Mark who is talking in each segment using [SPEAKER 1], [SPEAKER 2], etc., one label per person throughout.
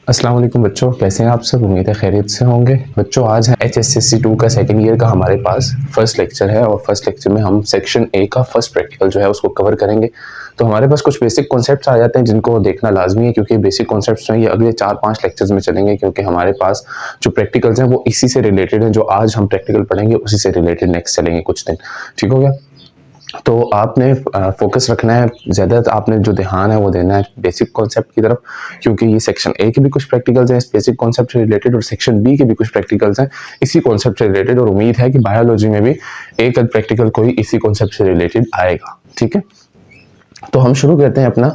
[SPEAKER 1] अस्सलाम वालेकुम बच्चों, कैसे हैं आप सब? उम्मीद है खैरियत से होंगे। बच्चों आज है HSSC 2 का सेकंड ईयर का हमारे पास फर्स्ट लेक्चर है और फर्स्ट लेक्चर में हम सेक्शन ए का फर्स्ट प्रैक्टिकल जो है उसको कवर करेंगे। तो हमारे पास कुछ बेसिक कॉन्सेप्ट्स आ जाते हैं जिनको देखना लाजमी है, क्योंकि बेसिक कॉन्सेप्ट्स जो हैं ये अगले 4-5 लेक्चर्स में चलेंगे, क्योंकि हमारे पास जो प्रैक्टिकल्स हैं वो इसी से रिलेटेड हैं। जो आज हम प्रैक्टिकल पढ़ेंगे उसी से रिलेटेड नेक्स्ट चलेंगे कुछ दिन। ठीक हो गया? तो आपने फोकस रखना है, ज़्यादा आपने जो ध्यान है वो देना है बेसिक कॉन्सेप्ट की तरफ, क्योंकि ये सेक्शन ए के भी कुछ प्रैक्टिकल्स हैं इस बेसिक कॉन्सेप्ट से रिलेटेड और सेक्शन बी के भी कुछ प्रैक्टिकल्स हैं इसी कॉन्सेप्ट से रिलेटेड, और उम्मीद है कि बायोलॉजी में भी एक प्रैक्टिकल कोई इसी कॉन्सेप्ट से रिलेटेड आएगा। ठीक है, तो हम शुरू करते हैं अपना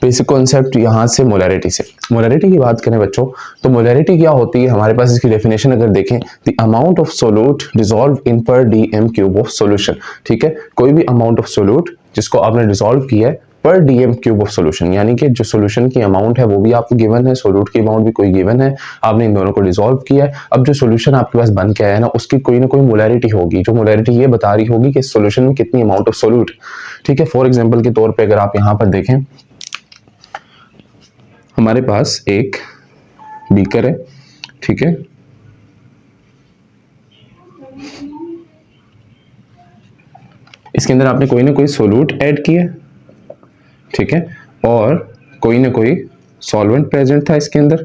[SPEAKER 1] बेसिक कॉन्सेप्ट यहाँ से मोलैरिटी से। मोलैरिटी की बात करें बच्चों, तो मोलैरिटी क्या होती है? हमारे पास इसकी डेफिनेशन अगर देखें, the amount of solute dissolve in पर डीएम क्यूब ऑफ सॉल्यूशन। ठीक है, कोई भी अमाउंट ऑफ सोल्यूट जिसको आपने डिसॉल्व किया है पर डीएम क्यूब ऑफ सॉल्यूशन, यानी कि जो सॉल्यूशन की अमाउंट है वो भी आपको गिवन है, सोल्यूट की अमाउंट भी कोई गिवन है, आपने इन दोनों को डिसॉल्व किया है। अब जो सॉल्यूशन आपके पास बन के आया है ना, उसकी कोई ना कोई मोलैरिटी होगी, जो मोलैरिटी ये बता रही होगी कि सॉल्यूशन में कितनी अमाउंट ऑफ सोल्यूट। ठीक है, फॉर एग्जांपल के तौर पे अगर आप यहाँ पर देखें, हमारे पास एक बीकर है। ठीक है, इसके अंदर आपने कोई ना कोई सोल्यूट ऐड किया। ठीक है, और कोई ना कोई सॉल्वेंट प्रेजेंट था इसके अंदर।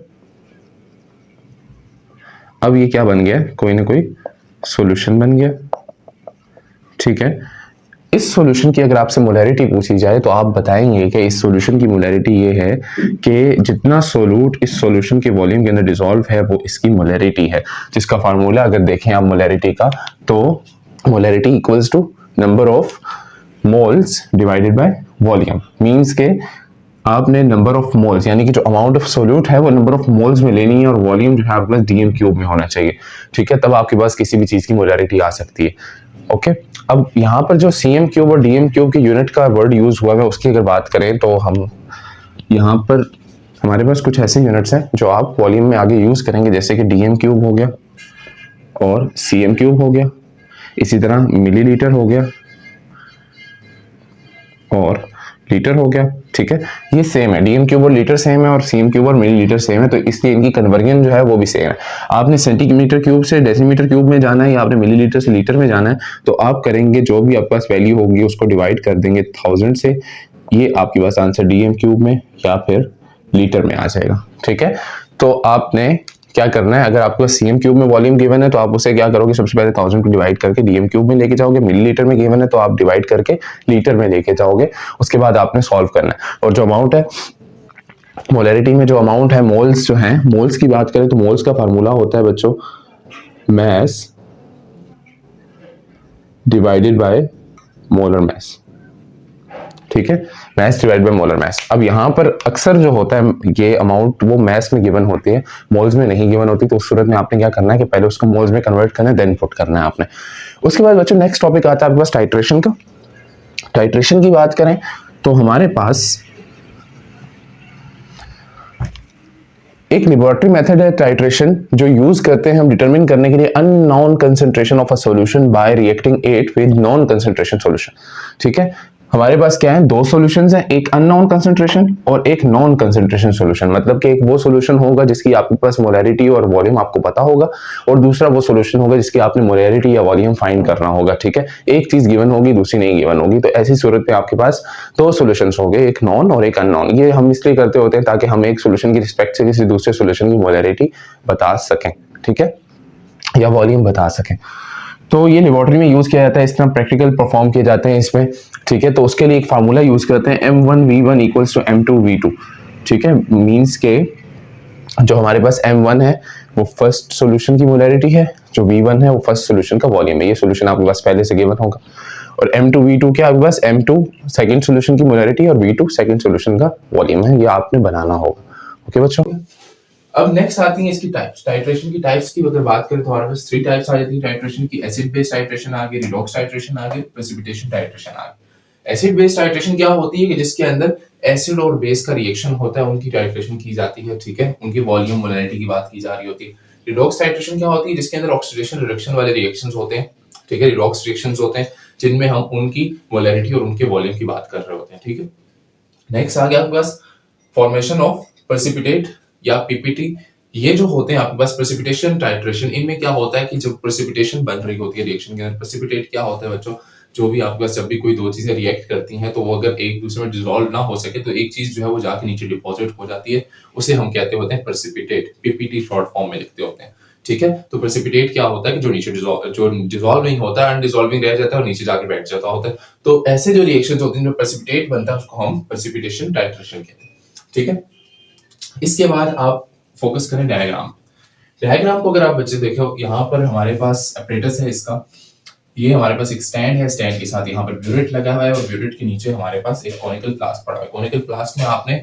[SPEAKER 1] अब ये क्या बन गया? कोई ना कोई सॉल्यूशन बन गया। ठीक है, इस सॉल्यूशन की अगर आपसे मोलैरिटी पूछी जाए तो आप बताएंगे कि इस सॉल्यूशन की मोलैरिटी ये है कि जितना सोल्यूट इस सॉल्यूशन के वॉल्यूम के अंदर डिसॉल्व है वो इसकी मोलैरिटी है, जिसका फार्मूला अगर देखें आप मोलैरिटी का, तो molarity equals to number of moles divided by volume. Means के आपने नंबर ऑफ मोल्स, यानी कि जो अमाउंट ऑफ सोल्यूट है वो नंबर ऑफ मोल्स में लेनी है, और वॉल्यूम जो है आपके पास डीएम क्यूब में होना चाहिए। ठीक है, तब आपके पास किसी भी चीज की मोलैरिटी आ सकती है। ओके, अब यहाँ पर जो सीएम क्यूब और डीएम क्यूब की यूनिट का वर्ड यूज हुआ है उसकी अगर बात करें तो हम यहाँ पर हमारे पास कुछ ऐसे यूनिट्स हैं जो आप वॉल्यूम में आगे यूज करेंगे, जैसे कि डीएम क्यूब हो गया और सीएम क्यूब हो गया, इसी तरह मिलीलीटर हो गया और लीटर हो गया। ठीक है, ये सेम है, डीएम क्यूब और लीटर सेम है और सीएम क्यूब और मिलीलीटर सेम है, तो इसलिए इनकी कन्वर्जन जो है वो भी सेम है। आपने सेंटीमीटर क्यूब से डेसीमीटर क्यूब में जाना है या आपने मिलीलीटर से लीटर में जाना है, तो आप करेंगे जो भी आपके पास वैल्यू होगी उसको डिवाइड कर देंगे 1000 से, ये आपके पास आंसर डीएम क्यूब में या फिर लीटर में आ जाएगा। ठीक है, तो आपने क्या करना है, अगर आपको सीएम क्यूब में वॉल्यूम गिवन है तो आप उसे क्या करोगे, सबसे पहले 1000 को डिवाइड करके डीएम क्यूब में लेके जाओगे। मिलीलीटर में गिवन है तो आप डिवाइड करके लीटर में लेके जाओगे। उसके बाद आपने सॉल्व करना है, और जो अमाउंट है मोलैरिटी में, जो अमाउंट है मोल्स जो है, मोल्स की बात करें तो मोल्स का फार्मूला होता है बच्चों mass divided by molar mass. ठीक है, mass divide by molar mass. अब यहाँ पर अक्सर जो होता है ये अमाउंट वो मैस में गिवन होती है, मोल्स में नहीं गिवन होती, तो उस सूरत में आपने क्या करना है कि पहले उसको मोल्स में कन्वर्ट करना है, देन पुट करना है आपने। उसके बाद बच्चों नेक्स्ट टॉपिक आता है आपके पास टाइट्रेशन का। टाइट्रेशन की बात करें तो हमारे पास एक लेबोरेटरी मेथड है टाइट्रेशन, जो यूज करते हैं हम डिटरमिन करने के लिए unknown concentration of a solution bye reacting it with non concentration solution. ठीक है, हमारे पास क्या है, दो सॉल्यूशंस हैं, एक अननोन कंसंट्रेशन और एक नॉन कंसंट्रेशन सॉल्यूशन। मतलब कि एक वो सॉल्यूशन होगा जिसकी आपके पास मोलैरिटी और वॉल्यूम आपको पता होगा, और दूसरा वो सॉल्यूशन होगा जिसकी आपने मोलैरिटी या वॉल्यूम फाइंड करना होगा। ठीक है, एक चीज गिवन होगी दूसरी नहीं गिवन होगी, तो ऐसी सूरत में आपके पास दो सॉल्यूशंस होंगे, एक नॉन और एक अननोन। ये हम इसलिए करते होते हैं ताकि हम एक सॉल्यूशन की रिस्पेक्ट से किसी दूसरे सॉल्यूशन की मोलैरिटी बता सकें। ठीक है, या वॉल्यूम बता सकें। तो ये लेबोरेटरी में यूज किया जाता है, इस तरह प्रैक्टिकल परफॉर्म किए जाते हैं इसमें। ठीक है, तो उसके लिए एक फार्मूला यूज करते हैं M1V1 इक्वल्स टू M2V2। ठीक है, मींस के जो हमारे पास M1 है वो फर्स्ट सॉल्यूशन की मोलैरिटी है, जो V1 है वो फर्स्ट सॉल्यूशन का वॉल्यूम है। ये सॉल्यूशन आपके पास पहले से गिवन होगा। और M2V2 क्या आपके पास, M2 सेकंड सॉल्यूशन की मोलैरिटी और V2 सेकंड सॉल्यूशन का वॉल्यूम है, ये आपने बनाना होगा। ओके बच्चों,
[SPEAKER 2] अब नेक्स्ट आती है इसकी टाइप्स। टाइट्रेशन की टाइप्स की अगर बात करें तो हमारे पास 3 टाइप्स आ जाती है टाइट्रेशन की। एसिड बेस्ड टाइट्रेशन आ गई, रिडॉक्स टाइट्रेशन आ गई, प्रेसिपिटेशन टाइट्रेशन आ गई। एसिड बेस्ड टाइट्रेशन क्या होती है कि जिसके अंदर एसिड और बेस का रिएक्शन होता है, उनकी टाइट्रेशन की जाती है। ठीक है, उनकी वॉल्यूम मोलैरिटी की बात की जा रही होती है। रिडॉक्स टाइट्रेशन क्या होती है, जिसके अंदर ऑक्सीडेशन रिडक्शन वाले रिएक्शंस होते हैं। ठीक है, रिडॉक्स रिएक्शंस होते हैं जिनमें हम उनकी मोलैरिटी और उनके वॉल्यूम की बात कर रहे होते हैं। ठीक है, नेक्स्ट आ गया आपके पास फॉर्मेशन ऑफ प्रेसिपिटेट या पीपीटी, ये जो होते हैं आपके पास प्रेसिपिटेशन टाइट्रेशन, इनमें क्या होता है कि जब प्रेसिपिटेशन बन रही होती है रिएक्शन के अंदर, प्रेसिपिटेट क्या होता है बच्चों, जो भी आपके पास जब भी कोई दो चीजें रिएक्ट करती हैं तो वो अगर एक दूसरे में डिसॉल्व ना हो सके तो एक चीज जो है वो जाके नीचे डिपॉजिट हो जाती है, उसे हम कहते होते हैं प्रेसिपिटेट, पीपीटी शॉर्ट फॉर्म में लिखते होते हैं। ठीक है, तो प्रेसिपिटेट क्या होता है कि जो नीचे डिसॉल्व नहीं होता, अनडिसॉल्विंग रह जाता है और नीचे जाके बैठ जाता होता है। तो ऐसे जो रिएक्शंस होती हैं जो प्रेसिपिटेट बनता है उसको हम प्रेसिपिटेशन टाइट्रेशन कहते हैं। ठीक है, इसके बाद आप फोकस करें डायग्राम। डायग्राम को अगर आप बच्चे देखो, यहाँ पर हमारे पास अपरेटस है इसका, ये हमारे पास एक स्टैंड है, स्टैंड के साथ यहाँ पर ब्यूरेट लगा हुआ है और ब्यूरेट के नीचे हमारे पास एक कॉनिकल फ्लास्क पड़ा हुआ है। कॉनिकल फ्लास्क में आपने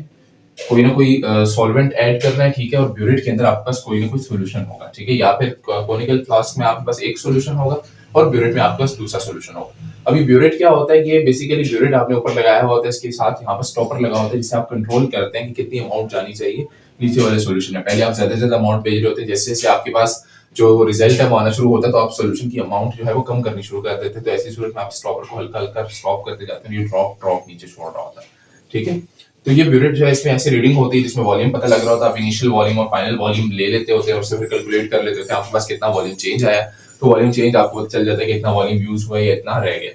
[SPEAKER 2] कोई ना कोई सॉल्वेंट ऐड करना है, ठीक है, और ब्यूरेट के अंदर आपके पास कोई ना कोई सॉल्यूशन होगा, ठीक है, या फिर कॉनिकल फ्लास्क में आपके पास एक सॉल्यूशन होगा और ब्यूरेट में आपके पास दूसरा सॉल्यूशन होगा। अभी ब्यूरेट क्या होता है, ये बेसिकली ब्यूरेट आपने ऊपर लगाया हुआ होता है, इसके साथ यहाँ पर स्टॉपर लगा होता है जिससे आप कंट्रोल करते हैं कि कितनी अमाउंट जानी चाहिए नीचे वाले सॉल्यूशन में। पहले आप ज्यादा से ज्यादा अमाउंट भेज रहे होते हैं, जैसे जैसे आपके पास जो रिजल्ट है वो आना शुरू होता है तो आप सॉल्यूशन की अमाउंट जो है वो कम करनी शुरू कर देते हैं। तो ऐसी सूरत में आप स्टॉपर को हल्का हल्का स्टॉप करते जाते हैं, ये ड्रॉप नीचे छोड़ रहा होता है। ठीक है, तो ये ब्यूरेट जो है इसमें ऐसी रीडिंग होती है जिसमें वॉल्यूम पता लग रहा होता है, आप इनिशियल वॉल्यूम और फाइनल वॉल्यूम ले लेते होते हैं और उससे फिर कैलकुलेट कर लेते होते हैं आपके पास कितना वॉल्यूम चेंज आया, तो वॉल्यूम चेंज आपको पता चल जाता है कि इतना वॉल्यूम यूज हुआ या इतना रह गया।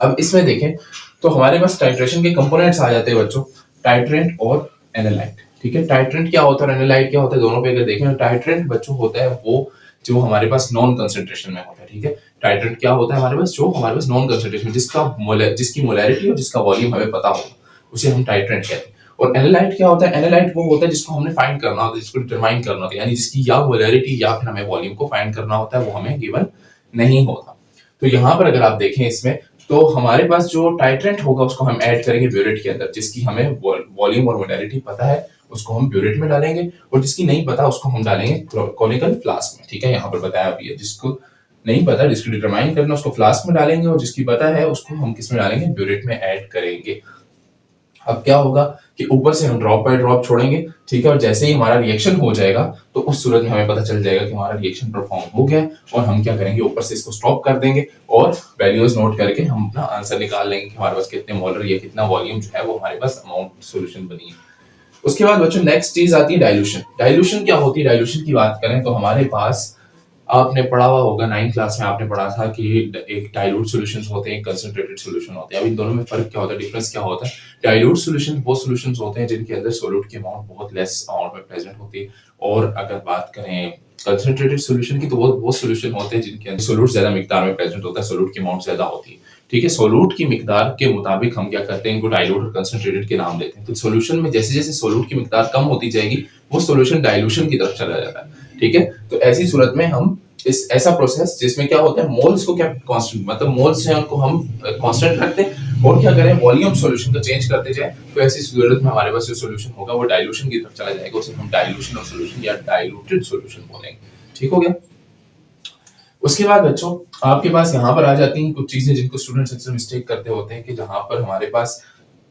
[SPEAKER 2] अब इसमें देखें तो हमारे पास टाइट्रेशन के कंपोनेंट्स आ जाते हैं बच्चों, टाइट्रेंट और एनालाइट। ठीक है, टाइट्रेंट क्या होता है और एनालाइट क्या होता है, दोनों पे अगर देखें, टाइट्रेंट बच्चों होता है वो जो हमारे पास नॉन कंसंट्रेशन में होता है। ठीक है, टाइट्रेंट क्या होता है हमारे पास, जो हमारे पास नॉन कंसंट्रेशन, जिसकी मोलैरिटी और जिसका वॉल्यूम हमें पता होगा उसे हम टाइट्रेंट कहते हैं। और एनालाइट क्या होता है, एनालाइट वो होता है जिसको हमने फाइंड करना होता है, जिसको डिटरमाइन करना होता है, यानी जिसकी या मोलैरिटी या फिर हमें वॉल्यूम को फाइंड करना होता है, वो हमें गिवन नहीं होता। तो यहाँ पर अगर आप देखें इसमें, तो हमारे पास जो टाइट्रेंट होगा उसको हम ऐड करेंगे ब्यूरेट के अंदर, जिसकी हमें वॉल्यूम और मोलैरिटी पता है उसको हम ब्यूरेट में डालेंगे और जिसकी नहीं पता उसको हम डालेंगे कॉनिकल फ्लास्क में। ठीक है, यहाँ पर बताया भी है, जिसको नहीं पता, जिसको डिटरमाइन करना उसको फ्लास्क में डालेंगे और जिसकी पता है उसको हम किस में डालेंगे, ब्यूरेट में ऐड करेंगे। अब क्या होगा कि ऊपर से हम ड्रॉप बाय ड्रॉप छोड़ेंगे, ठीक है, और जैसे ही हमारा रिएक्शन हो जाएगा तो उस सूरत में हमें पता चल जाएगा कि हमारा रिएक्शन परफॉर्म हो गया और हम क्या करेंगे, ऊपर से इसको स्टॉप कर देंगे और वैल्यूज नोट करके हम अपना आंसर निकाल लेंगे कि हमारे पास कितने मोलर या कितना वॉल्यूम जो है वो हमारे पास अमाउंट सॉल्यूशन बनी है। उसके बाद बच्चों नेक्स्ट चीज आती है डाइल्यूशन। डाइल्यूशन क्या होती है, डाइल्यूशन की बात करें तो हमारे पास आपने पढ़ा हुआ होगा 9th क्लास में, आपने पढ़ा था कि एक डाइल्यूट सॉल्यूशंस होते हैं, एक कंसंट्रेटेड सॉल्यूशन होते हैं। अब इन दोनों में फर्क क्या होता है, डिफरेंस क्या होता है। डाइल्यूट सॉल्यूशन वो सॉल्यूशंस होते हैं जिनके अंदर सोल्यूट की अमाउंट बहुत लेस अमाउंट में प्रेजेंट होती है, और अगर बात करें कंसंट्रेटेड सॉल्यूशन की तो वो सॉल्यूशन होते हैं जिनके अंदर सोल्यूट ज्यादा मिकदार में प्रेजेंट होता है, सोल्यूट की अमाउंट ज्यादा होती है। ठीक है, सोल्यूट की मिकदार के मुताबिक हम क्या करते हैं, इनको डाइल्यूट और कंसंट्रेटेड के नाम देते हैं। तो सॉल्यूशन में जैसे जैसे सोल्यूट की मिकदार कम होती जाएगी वो सॉल्यूशन डाइल्यूशन की तरफ चला जाता है। ठीक है, तो ऐसी सूरत में हम इस ऐसा प्रोसेस जिसमें क्या होता है, मोल्स को क्या कांस्टेंट, मतलब मोल्स हैं उनको हम कांस्टेंट रखते हैं और क्या करें, वॉल्यूम सॉल्यूशन का चेंज करते जाए, तो ऐसी सूरत में हमारे पास जो सॉल्यूशन होगा वो डाइल्यूशन की तरफ चला जाएगा, उसे हम डाइल्यूशन ऑफ सॉल्यूशन या डाइल्यूटेड सॉल्यूशन बोलेंगे। ठीक हो गया। उसके बाद बच्चों आपके पास यहाँ पर आ जाती हैं कुछ चीजें जिनको स्टूडेंट्स अक्सर मिस्टेक करते होते हैं कि जहां पर हमारे पास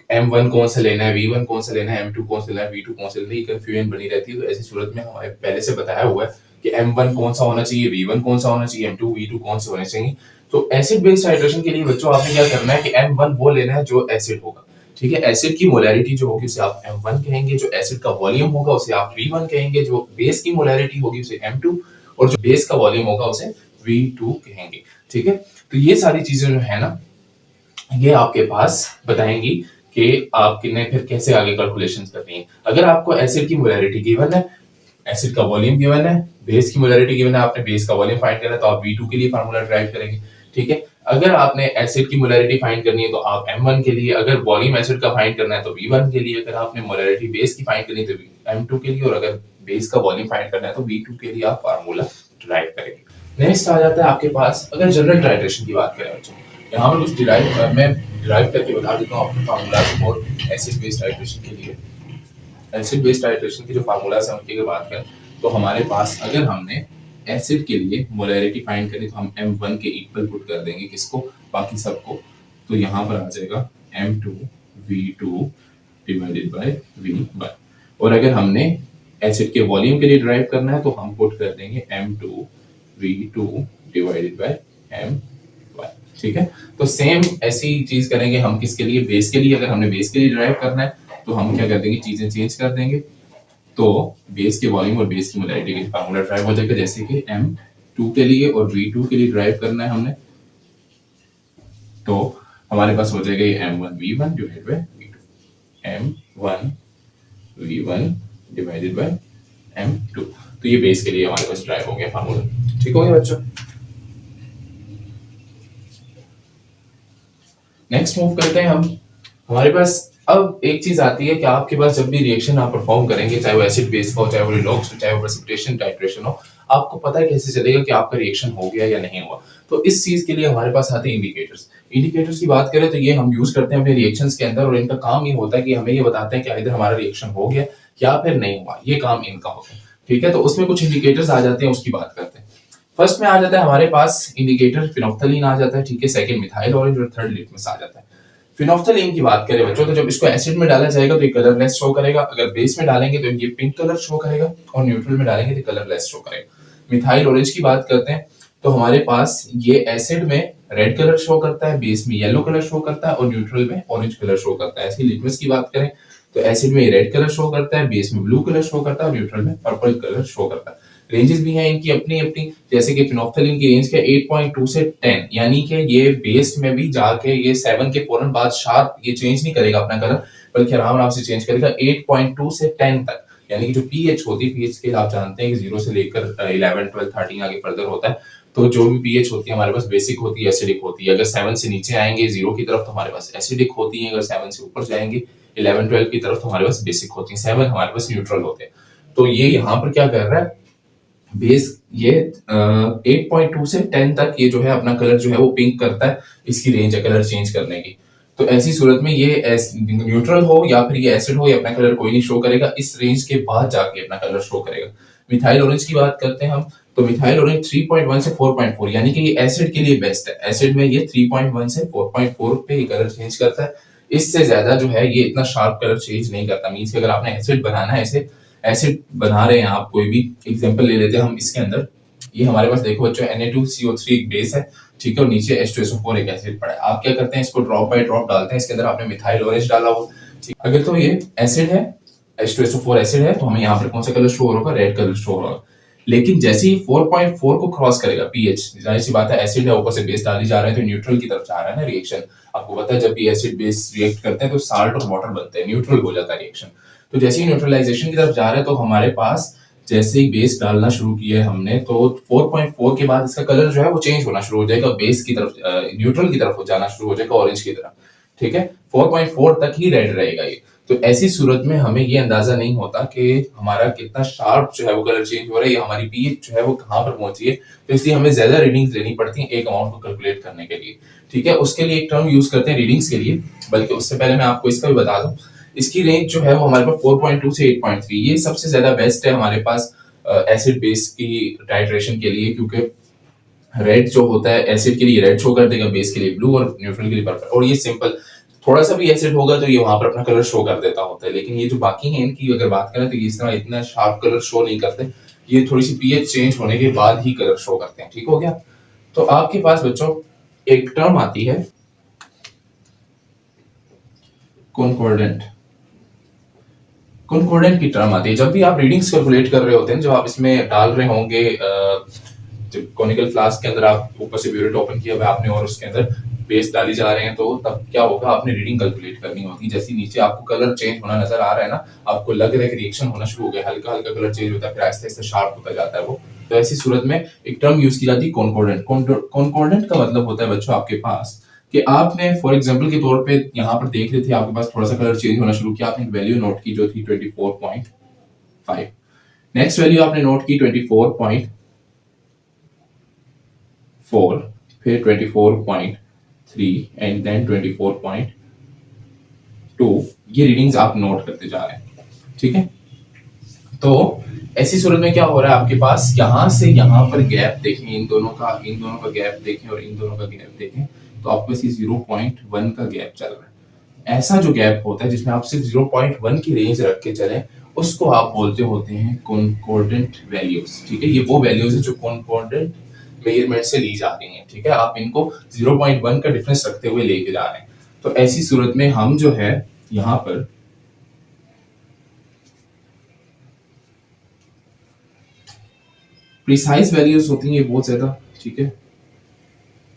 [SPEAKER 2] M1 कौन सा लेना है, V1 कौन सा लेना है, M2 कौन सा लेना है, V2 कौन सा लेना है, कंफ्यूजन बनी रहती है। तो ऐसी सूरत में हमारे पहले से बताया हुआ है कि M1 कौन सा होना चाहिए, V1 कौन सा होना चाहिए, M2 V2 कौन से होने चाहिए। तो एसिड बेस्ड हाइड्रेशन के लिए बच्चों आपने क्या करना है कि M1 वो लेना है जो एसिड होगा। ठीक है, एसिड की मोलैरिटी जो होगी उसे आप M1 कहेंगे, जो एसिड का वॉल्यूम होगा उसे आप V1 कहेंगे, जो बेस की मोलैरिटी होगी उसे M2 और जो बेस का वॉल्यूम होगा उसे V2 कहेंगे। ठीक है, तो ये सारी चीजें जो है ना ये आपके पास बताएंगी कि आपने फिर कैसे आगे कैलकुलेशंस करनी है। अगर आपको एसिड की मोलैरिटी गिवन है, एसिड का वॉल्यूम गिवन है, बेस की मोलैरिटी गिवन है, आपने बेस का वॉल्यूम फाइंड करना है तो आप V2 के लिए फार्मूला ड्राइव करेंगे। ठीक है, अगर आपने एसिड की मोलैरिटी फाइंड करनी है तो आप M1 के लिए, अगर वॉल्यूम एसिड का फाइंड करना है तो V1 के लिए, अगर आपने मोलैरिटी बेस की फाइंड करनी है तो M2 के लिए, और अगर बेस का वॉल्यूम फाइंड करना है तो V2 के लिए आप फार्मूला ड्राइव करेंगे। नेक्स्ट आ जाता है आपके पास, अगर जनरल टाइट्रेशन की बात करें बच्चों, यहाँ पर कुछ मैं डिराइव करके बता देता हूँ आपको formulas for acid based hydration के लिए। एसिड बेस्ड हाइड्रेशन की जो फार्मूलाज हैं उनकी अगर बात करें तो हमारे पास अगर हमने एसिड के लिए मोलैरिटी फाइंड करी तो हम M1 के इक्वल पुट कर देंगे किसको, बाकी सबको। तो यहाँ पर आ जाएगा M2 V2 divided by V1। और अगर हमने एसिड के वॉल्यूम के लिए ड्राइव करना है तो हम पुट कर देंगे M2 V2 divided by M1। ठीक है, तो सेम ऐसी चीज करेंगे हम किसके लिए, बेस के लिए। अगर हमने बेस के लिए ड्राइव करना है तो हम क्या कर देंगे, चीजें चेंज कर देंगे। तो बेस के वॉल्यूम और बेस की मोलैरिटी के फार्मूला ड्राइव हो जाएगा, जैसे कि M2 के लिए और V2 के लिए ड्राइव करना है हमने, तो हमारे पास हो जाएगा ये M1V1 divided by V2, M1V1 divided by M2। तो ये बेस के लिए हमारे पास ड्राइव हो गया फार्मूला। ठीक हो गया बच्चों। नेक्स्ट मूव करते हैं हम। हमारे पास अब एक चीज आती है कि आपके पास जब भी रिएक्शन आप परफॉर्म करेंगे, चाहे वो एसिड बेस का हो, चाहे वो रिडॉक्स हो, चाहे वो प्रेसिपिटेशन टाइट्रेशन हो, आपको पता कैसे चलेगा कि आपका रिएक्शन हो गया या नहीं हुआ। तो इस चीज के लिए हमारे पास आते हैं इंडिकेटर्स। इंडिकेटर्स की बात करें तो ये हम यूज करते हैं अपने रिएक्शंस के अंदर, और इनका काम ये होता है कि हमें ये बताते हैं कि इधर हमारा रिएक्शन हो गया या फिर नहीं हुआ, ये काम इनका होता है। ठीक है, तो उसमें कुछ इंडिकेटर्स आ जाते हैं, उसकी बात करते हैं। फर्स्ट में आ जाता है हमारे पास इंडिकेटर फिनोफ्थलीन आ जाता है, ठीक है, सेकंड मिथाइल ऑरेंज और थर्ड लिटमस आ जाता है। फिनोफ्थलीन की बात करें बच्चों, तो जब इसको एसिड में डाला जाएगा तो ये कलरलेस शो करेगा, अगर बेस में डालेंगे तो ये पिंक कलर शो करेगा, और न्यूट्रल में डालेंगे तो कलरलेस शो करेगा। मिथाइल ऑरेंज की बात करते हैं तो हमारे पास ये एसिड में रेड कलर शो करता है, बेस में येलो कलर शो करता है और न्यूट्रल में ऑरेंज कलर शो करता है। ऐसे लिटमस की बात करें तो एसिड में रेड कलर शो करता है, बेस में ब्लू कलर शो करता है और न्यूट्रल में पर्पल कलर शो करता है। रेंजेस भी हैं इनकी अपनी अपनी, जैसे कि फिनोफ्थलीन की रेंज है 8.2 से 10, यानी कि ये बेस में भी जाके ये 7 के फौरन बाद शार्प ये चेंज नहीं करेगा अपना कलर, बल्कि आराम आराम से चेंज करेगा 8.2 से 10 तक। यानी कि जो पीएच होती है, पीएच स्केल आप जानते हैं कि 0 से लेकर 11, 12, 13 आगे फर्दर होता है। तो जो भी पीएच होती है हमारे पास बेसिक होती है, एसिडिक होती है। अगर 7 से नीचे आएंगे 0 की तरफ तो हमारे पास एसिडिक होती है, अगर 7 से ऊपर जाएंगे 11, 12 की तरफ तो हमारे पास बेसिक होती है, 7 हमारे पास न्यूट्रल होते हैं। तो ये यहाँ पर क्या कर रहा है, बेस ये 8.2 से 10 तक ये जो है अपना कलर जो है वो पिंक करता है, इसकी रेंज है कलर चेंज करने की। तो ऐसी सूरत में ये न्यूट्रल हो या फिर ये एसिड हो, ये अपना कलर कोई नहीं शो करेगा, इस रेंज के बाद जाके अपना कलर शो करेगा। मिथाइल ऑरेंज की बात करते हैं हम, तो मिथाइल ऑरेंज 3.1 से 4.4, यानी कि ये एसिड के लिए बेस्ट है। एसिड में ये 3.1 से 4.4 पे ये कलर चेंज करता है, इससे ज्यादा जो है ये इतना शार्प कलर चेंज नहीं करता। मींस कि अगर आपने एसिड बनाना है, ऐसे एसिड बना रहे हैं आप, कोई भी एग्जांपल ले लेते हैं हम इसके अंदर, ये हमारे पास देखो बच्चों Na2CO3 एक बेस है, ठीक है, और नीचे H2SO4 एक एसिड पड़ा है। आप क्या करते हैं, इसको ड्रॉप बाय ड्रॉप डालते हैं, इसके अंदर आपने मिथाइल ऑरेंज डाला हो, ठीक। अगर तो ये एसिड है, H2SO4 एसिड है, तो हमें यहाँ पर कौन सा कलर शो होगा, रेड कलर शो होगा। लेकिन जैसे ही 4.4 को क्रॉस करेगा पीएच, जाहिर सी बात है एसिड है, ऊपर से बेस डाली जा रहा है तो न्यूट्रल की तरफ जा रहा है ना रिएक्शन। आपको पता है जब भी एसिड बेस रिएक्ट करते हैं तो साल्ट और वाटर बनते हैं, न्यूट्रल हो जाता है रिएक्शन। तो जैसे ही न्यूट्रलाइजेशन की तरफ जा रहा है तो हमारे पास जैसे ही बेस डालना शुरू किया है हमने, तो 4.4 के बाद इसका कलर जो है वो चेंज होना शुरू हो जाएगा, बेस की तरफ न्यूट्रल की तरफ जाना शुरू हो जाएगा, ऑरेंज की तरफ, ठीक है। 4.4 तक ही रेड रहेगा ये। तो ऐसी सूरत में हमें ये अंदाजा नहीं होता कि हमारा कितना शार्प जो है वो कलर चेंज हो रहा है या हमारी पीएच जो है वो कहाँ पर पहुंची है। तो इसलिए हमें ज्यादा रीडिंग्स लेनी पड़ती हैं एक अमाउंट को कैलकुलेट करने के लिए, ठीक है। उसके लिए एक टर्म यूज करते हैं रीडिंग्स के लिए, बल्कि उससे पहले मैं आपको इसका भी बता दूं, इसकी रेंज जो है वो हमारे पास 4.2 से 8.3, ये सबसे ज्यादा बेस्ट है हमारे पास एसिड बेस की टाइट्रेशन के लिए, क्योंकि रेड जो होता है एसिड के लिए रेड शो कर देगा, बेस के लिए ब्लू और न्यूट्रल के लिए पर्पल। और ये सिंपल, थोड़ा सा भी एसिड होगा तो ये वहां पर अपना कलर शो कर देता होता है। लेकिन ये जो बाकी हैं इनकी अगर बात करें तो ये इस तरह इतना शार्प कलर शो नहीं करते, ये थोड़ी सी पीएच चेंज होने के बाद ही कलर शो करते हैं, ठीक हो गया। तो आपके पास बच्चों एक टर्म आती है कॉन्कॉर्डेंट। कॉन्कॉर्डेंट की टर्म आती है जब भी आप रीडिंग्स कैलकुलेट कर रहे होते हैं, जब आप इसमें डाल रहे होंगे, जब कॉनिकल फ्लास्क के अंदर आप ऊपर से ब्यूरेट ओपन किया हुआ आपने और उसके अंदर बेस डाली जा रहे हैं, तो तब क्या होगा, आपने रीडिंग कैलकुलेट करनी होगी। जैसे नीचे आपको कलर चेंज होना नजर आ रहा है ना, आपको लग रहा है कि रिएक्शन होना शुरू हो गया, हल्का हल्का कलर चेंज होता है, फिर आहिस्ते आहिस्ते शार्प होता जाता है वो। तो ऐसी सूरत में एक टर्म यूज की जाती है कॉन्कॉर्डेंट। कॉन्कॉर्डेंट का मतलब होता है बच्चों आपके पास कि आपने फॉर एग्जांपल के तौर पे यहाँ पर देख रहे थे, आपके पास थोड़ा सा कलर चेंज होना शुरू किया, आपने एक वैल्यू नोट की जो थी 24.5, नेक्स्ट वैल्यू आपने नोट की 24.4, फिर 24.3 एंड देन 24.2, ये रीडिंग्स आप नोट करते जा रहे हैं, ठीक है। तो ऐसी सूरत में क्या हो रहा है, आपके पास यहाँ से यहाँ पर गैप देखें, इन दोनों का गैप देखें और इन दोनों का गैप देखें, तो आपके पास 0.1 का गैप चल रहा है। ऐसा जो गैप होता है जिसमें आप सिर्फ 0.1 की रेंज रख के चलें, उसको आप बोलते होते हैं कॉन्कॉर्डेंट वैल्यूज, ठीक है। ये वो वैल्यूज है जो कॉन्कॉर्डेंट मेजरमेंट से ली जा रही हैं, ठीक है। आप इनको 0.1 का डिफरेंस रखते हुए लेके जा रहे हैं। तो ऐसी सूरत में हम जो है यहाँ पर प्रिसाइज वैल्यूज होती हैं ये बहुत ज्यादा, ठीक है,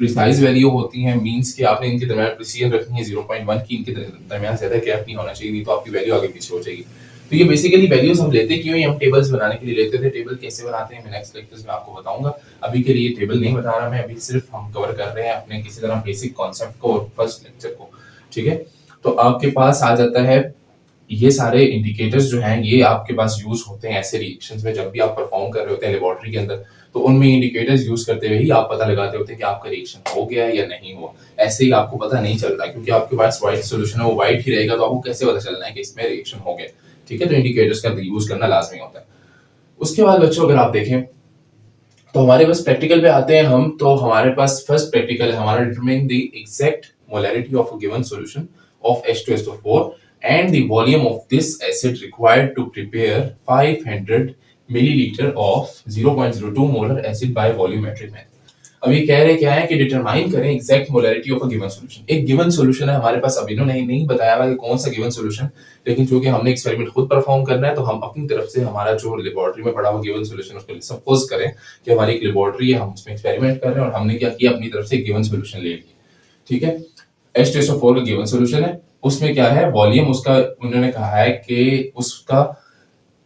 [SPEAKER 2] प्रिसाइज वैल्यू होती हैं, मींस कि आपने इनके दरमियान प्रिसीजन रखनी है 0.1 की, इनके दरमियान ज्यादा गैप नहीं होना चाहिए, नहीं तो आपकी वैल्यू आगे पीछे हो जाएगी। तो ये बेसिकली वैल्यूज हम लेते क्यों हैं, हम टेबल्स बनाने के लिए लेते थे। टेबल कैसे बनाते हैं मैं नेक्स्ट लेक्चर्स में आपको बताऊंगा, अभी के लिए टेबल नहीं बता रहा मैं, अभी सिर्फ हम कवर कर रहे हैं अपने किसी तरह बेसिक कॉन्सेप्ट को और फर्स्ट लेक्चर को, ठीक है। तो आपके पास आ जाता है ये सारे इंडिकेटर्स जो हैं ये आपके पास यूज होते हैं ऐसे रिएक्शंस में, जब भी आप परफॉर्म कर रहे होते हैं लेबोरेटरी के अंदर, तो उनमें इंडिकेटर्स यूज करते हुए ही आप पता लगाते होते हैं कि आपका रिएक्शन हो गया है या नहीं हुआ। ऐसे ही आपको पता नहीं चलता क्योंकि आपके पास व्हाइट सॉल्यूशन है, वो व्हाइट ही रहेगा, तो आपको कैसे पता चलना है कि इसमें रिएक्शन हो गया, ठीक है। तो इंडिकेटर्स का यूज करना लाजमी होता है। उसके बाद बच्चों अगर आप देखें तो हमारे पास प्रैक्टिकल पे आते हैं हम, तो हमारे पास फर्स्ट प्रैक्टिकल है हमारा determine the exact molarity of a given solution of H2SO4 and the volume of this acid required to prepare 500 milliliter of 0.02 molar acid by volumetric method। अब ये कह रहे क्या है कि डिटरमाइन करें exact molarity of a given solution. एक given solution है हमारे पास, अब इन्होंने नहीं बताया हुआ कि कौन सा गिवन सॉल्यूशन, लेकिन चूंकि हमने एक्सपेरिमेंट खुद परफॉर्म करना है तो हम अपनी तरफ से हमारा जो लेबोरेटरी में पड़ा हुआ गिवन सॉल्यूशन उसको सपोज करें कि हमारी एक लेबोरेटरी है, हम उसमें एक्सपेरिमेंट कर रहे हैं और हमने क्या किया अपनी तरफ से गिवन सॉल्यूशन ले लिया, ठीक है। H2SO4 का गिवन सॉल्यूशन है, उसमें क्या है वॉल्यूम उसका, उन्होंने कहा है कि उसका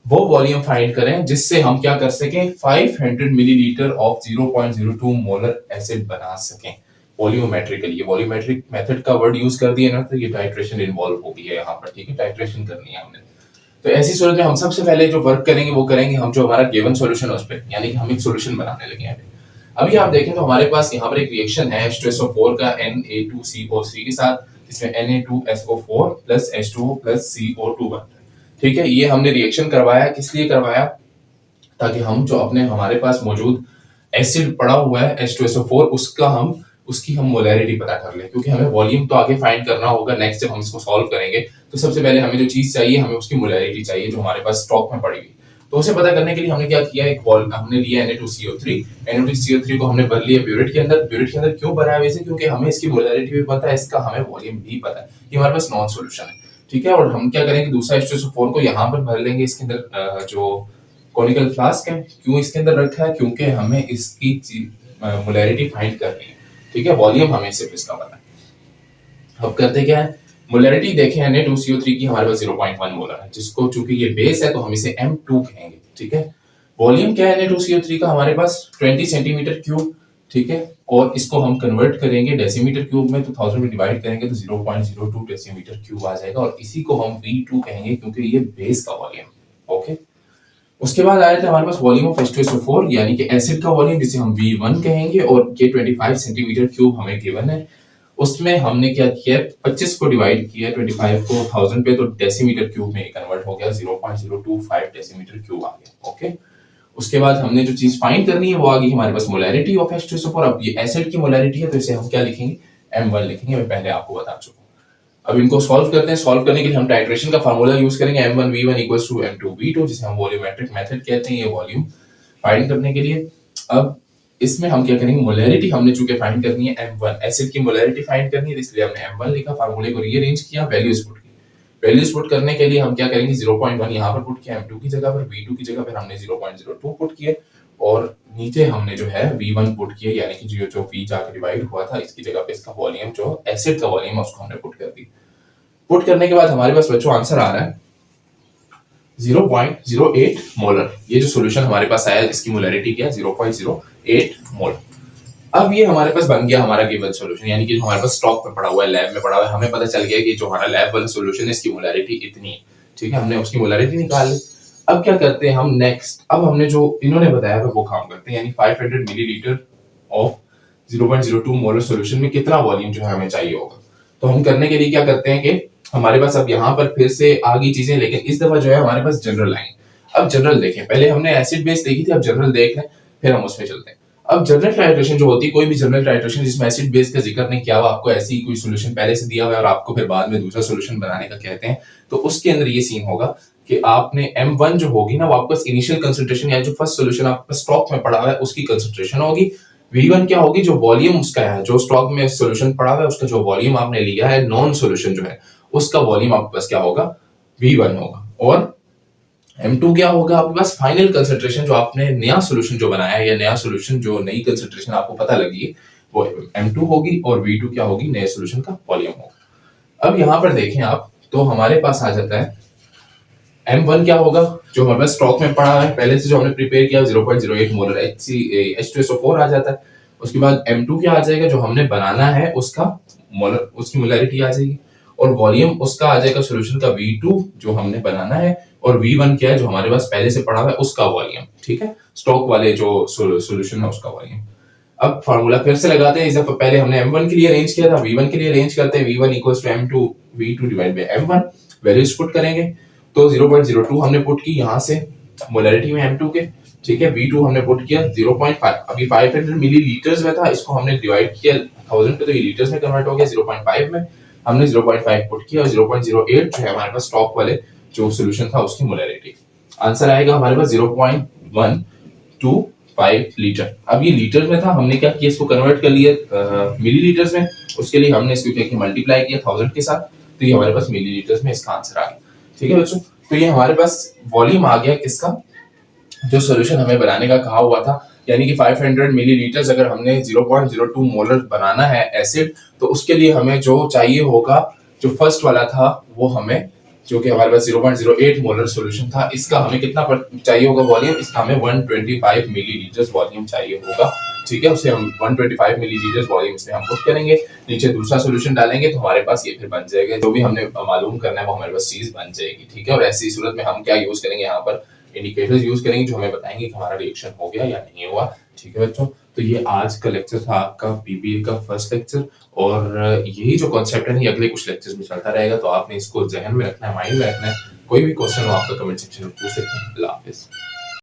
[SPEAKER 2] वो वॉल्यूम फाइंड करें जिससे हम क्या कर सकें 500 मिलीलीटर ऑफ 0.02 मोलर एसिड बना सकें वॉल्यूमेट्रिकली। ये वॉल्यूमेट्रिक मेथड का वर्ड यूज कर दिया ना, तो ये टाइट्रेशन इन्वॉल्व हो गई है यहाँ पर, ठीक है, टाइट्रेशन करनी है हमने। तो ऐसी सूरत में हम सबसे पहले जो वर्क करेंगे वो करेंगे हम जो हमारा गिवन सॉल्यूशन है उस पर, यानी कि हम एक सॉल्यूशन बनाने लगे हैं। अभी आप देखें तो हमारे पास यहाँ पर एक रिएक्शन है H2SO4 का Na2CO3 के साथ, जिसमें Na2SO4 plus H2O plus CO2 बनता है, ठीक है। ये हमने रिएक्शन करवाया, किस लिए करवाया, ताकि हम जो अपने हमारे पास मौजूद एसिड पड़ा हुआ है H2SO4 उसकी हम मोलैरिटी पता कर लें, क्योंकि हमें वॉल्यूम तो आगे फाइंड करना होगा नेक्स्ट जब हम इसको सॉल्व करेंगे। तो सबसे पहले हमें जो चीज चाहिए हमें उसकी मोलैरिटी चाहिए जो हमारे पास स्टॉक में पड़ी हुई। तो उसे पता करने के लिए हमने क्या किया, एक हमने लिया Na2CO3 को हमने भर लिया ब्यूरेट के अंदर। ब्यूरेट के अंदर क्यों भरा है वैसे, क्योंकि हमें इसकी मोलैरिटी भी पता है, इसका हमें वॉल्यूम भी पता है, ये हमारे पास नॉन सॉल्यूशन है, ठीक है। और हम क्या करेंगे दूसरा H2SO4 को यहाँ पर भर लेंगे इसके अंदर, जो कॉनिकल फ्लास्क है। क्यों इसके अंदर रखा है, क्योंकि हमें इसकी मोलैरिटी फाइंड करनी है, ठीक है, वॉल्यूम हमें सिर्फ इसका पता है। अब करते क्या है, मोलैरिटी देखें Na2CO3 की हमारे पास 0.1 मोलर है, जिसको चूंकि ये बेस है तो हम इसे M2 कहेंगे, ठीक है। वॉल्यूम क्या है Na2CO3 का हमारे पास 20 सेंटीमीटर क्यूब, ठीक है, और इसको हम कन्वर्ट करेंगे डेसीमीटर क्यूब में, तो 1000 में डिवाइड करेंगे तो 0.02 डेसीमीटर क्यूब आ जाएगा, और इसी को हम V2 कहेंगे क्योंकि ये बेस का वॉल्यूम, ओके। उसके बाद आया था हमारे पास वॉल्यूम ऑफ H2SO4 यानी कि एसिड का वॉल्यूम, जिसे हम V1 कहेंगे, और ये 25 सेंटीमीटर क्यूब हमें गिवन है। उसमें हमने क्या किया, 25 को डिवाइड किया 25 को 1000 पे, तो डेसीमीटर क्यूब में कन्वर्ट हो गया, 0.025 डेसीमीटर क्यूब आ गया, ओके। उसके बाद हमने जो चीज फाइंड करनी है वो आ गई हमारे पास मोलैरिटी ऑफ H2SO4। अब ये एसिड की मोलैरिटी है तो इसे हम क्या लिखेंगे, M1 लिखेंगे, मैं पहले आपको बता चुका हूं। अब इनको सॉल्व करते हैं। सॉल्व करने के लिए हम टाइट्रेशन का फार्मूला यूज करेंगे, M1V1 इक्वल्स टू M2V2, जिसे हम वॉल्यूमेट्रिक मेथड कहते हैं, ये वॉल्यूम फाइंड करने के लिए। अब इसमें हम क्या करेंगे, मोलैरिटी हमने चूंकि फाइंड करनी है M1, एसिड की मोलैरिटी फाइंड करनी है, इसलिए हमने M1 लिखा, फार्मूले को रीअरेंज किया, वैल्यूज पुट की। वैल्यूज पुट करने के लिए हम क्या करेंगे, 0.1 यहाँ पर पुट किया M2 की जगह पर, V2 की जगह पर हमने 0.02 पुट किया, और नीचे हमने जो है V1 पुट किया, यानी कि जो V जाकर डिवाइड हुआ था इसकी जगह पे इसका वॉल्यूम जो एसिड का वॉल्यूम है उसको हमने पुट कर दी। पुट करने के बाद हमारे पास बच्चों आंसर आ रहा है 0.08 मोलर। ये जो सॉल्यूशन हमारे पास आया इसकी मोलैरिटी क्या है, 0.08 मोलर। अब ये हमारे पास बन गया हमारा गिवन सॉल्यूशन, यानी कि हमारे पास स्टॉक में पड़ा हुआ है, लैब में पड़ा हुआ है, हमें पता चल गया कि जो हमारा लैब वाला सॉल्यूशन है इसकी मोलैरिटी इतनी है, ठीक है, हमने उसकी मोलैरिटी निकाल ली। अब क्या करते हैं हम नेक्स्ट, अब हमने जो इन्होंने बताया था वो काम करते हैं, यानी 500 मिलीलीटर ऑफ 0.02 मोलर सॉल्यूशन में कितना वॉल्यूम जो है हमें चाहिए होगा। तो हम करने के लिए क्या करते हैं कि हमारे पास अब यहाँ पर फिर से आ गई चीजें, लेकिन इस दफा जो है हमारे पास जनरल आएंगे। अब जनरल देखें, पहले हमने एसिड बेस देखी थी, अब जनरल देख लें, फिर हम उसमें चलते हैं। अब जनरल टाइट्रेशन जो होती है, कोई भी जनरल टाइट्रेशन जिसमें एसिड बेस का जिक्र नहीं किया हुआ, आपको ऐसी ही कोई सॉल्यूशन पहले से दिया हुआ है और आपको फिर बाद में दूसरा सॉल्यूशन बनाने का कहते हैं, तो उसके अंदर ये सीन होगा कि आपने M1 जो होगी ना, वो आपके पास इनिशियल कंसंट्रेशन या जो फर्स्ट सॉल्यूशन आपके स्टॉक में पड़ा हुआ है उसकी कंसंट्रेशन होगी। V1 क्या होगी, जो वॉल्यूम उसका है, जो स्टॉक में सॉल्यूशन पड़ा हुआ है उसका जो वॉल्यूम आपने लिया है नॉन सॉल्यूशन जो है उसका वॉल्यूम आपके पास क्या होगा, V1 होगा। और M2 क्या होगा, आपके पास फाइनल कंसंट्रेशन जो आपने नया सोल्यूशन जो बनाया है या नया सोल्यूशन जो नई कंसंट्रेशन आपको पता लगी वो M2 होगी, और V2 क्या होगी, नए सोल्यूशन का वॉल्यूम होगा। अब यहाँ पर देखें आप, तो हमारे पास आ जाता है M1 क्या होगा, जो हमारे पास स्टॉक में पड़ा है पहले से जो हमने प्रिपेयर किया 0.08 मोलर H2SO4 आ जाता है। उसके बाद M2 क्या आ जाएगा, जो हमने बनाना है उसका मोलर, उसकी मोलैरिटी आ जाएगी, और वॉल्यूम उसका आ जाएगा सोल्यूशन का V2 जो हमने बनाना है, और V1 क्या है, जो हमारे पास पहले से पड़ा हुआ है उसका वॉल्यूम, ठीक है, स्टॉक वाले जो सोल्यूशन है उसका वॉल्यूम। अब फार्मूला फिर से लगाते हैं, जब पहले हमने M1 के लिए अरेंज किया था, V1 के लिए अरेंज करते हैं, V1 equals to M2 V2 divide by M1, values put करेंगे, तो 0.02 हमने पुट की यहाँ से मोलैरिटी में M2 के, ठीक है, V2 हमने पुट किया 0.5, अभी 500 मिलीलीटर्स में था, इसको हमने डिवाइड किया 1000 पे, तो ये लीटर्स में कन्वर्ट हो गया, 0.5 में हमने 0.5 पुट किया, और 0.08 जो है हमारे पास स्टॉक वाले जो सोल्यूशन था उसकी मोलैरिटी, आंसर आएगा हमारे पास 0.125 लीटर। अब ये लीटर में था, हमने क्या किया, इसको कन्वर्ट कर लिया मिलीलीटर्स में, उसके लिए हमने इसको क्या किया, मल्टीप्लाई किया 1000 के साथ, तो ये हमारे पास मिलीलीटर्स में इसका आंसर आ गया, ठीक है बच्चों। तो ये हमारे पास वॉल्यूम आ गया किसका, जो सोल्यूशन हमें बनाने का कहा हुआ था, यानी कि 500 मिलीलीटर्स अगर हमने 0.02 मोलर बनाना है एसिड, तो उसके लिए हमें जो चाहिए होगा, जो फर्स्ट वाला था वो हमें, जो कि हमारे पास 0.08 मोलर सॉल्यूशन था, इसका हमें कितना चाहिए होगा वॉल्यूम, इसका हमें 125 मिलीलीटर्स वॉल्यूम चाहिए होगा, ठीक है। उसे हम 125 मिलीलीटर्स वॉल्यूम से हम पुट करेंगे, नीचे दूसरा सॉल्यूशन डालेंगे, तो हमारे पास ये फिर बन जाएगा, जो भी हमने मालूम करना है वो हमारे पास चीज बन जाएगी, ठीक है। और ऐसी सूरत में हम क्या यूज करेंगे, यहाँ पर इंडिकेटर्स यूज करेंगे जो हमें बताएंगे कि हमारा रिएक्शन हो गया या नहीं हुआ, ठीक है बच्चों। तो ये आज का लेक्चर था आपका पीपीए का फर्स्ट लेक्चर, और यही जो कॉन्सेप्ट है ये अगले कुछ लेक्चर्स में चलता रहेगा, तो आपने इसको जहन में रखना है, माइंड में रखना है। कोई भी क्वेश्चन हो आपका कमेंट सेक्शन में पूछ सकते हैं। अल्लाह हाफिज।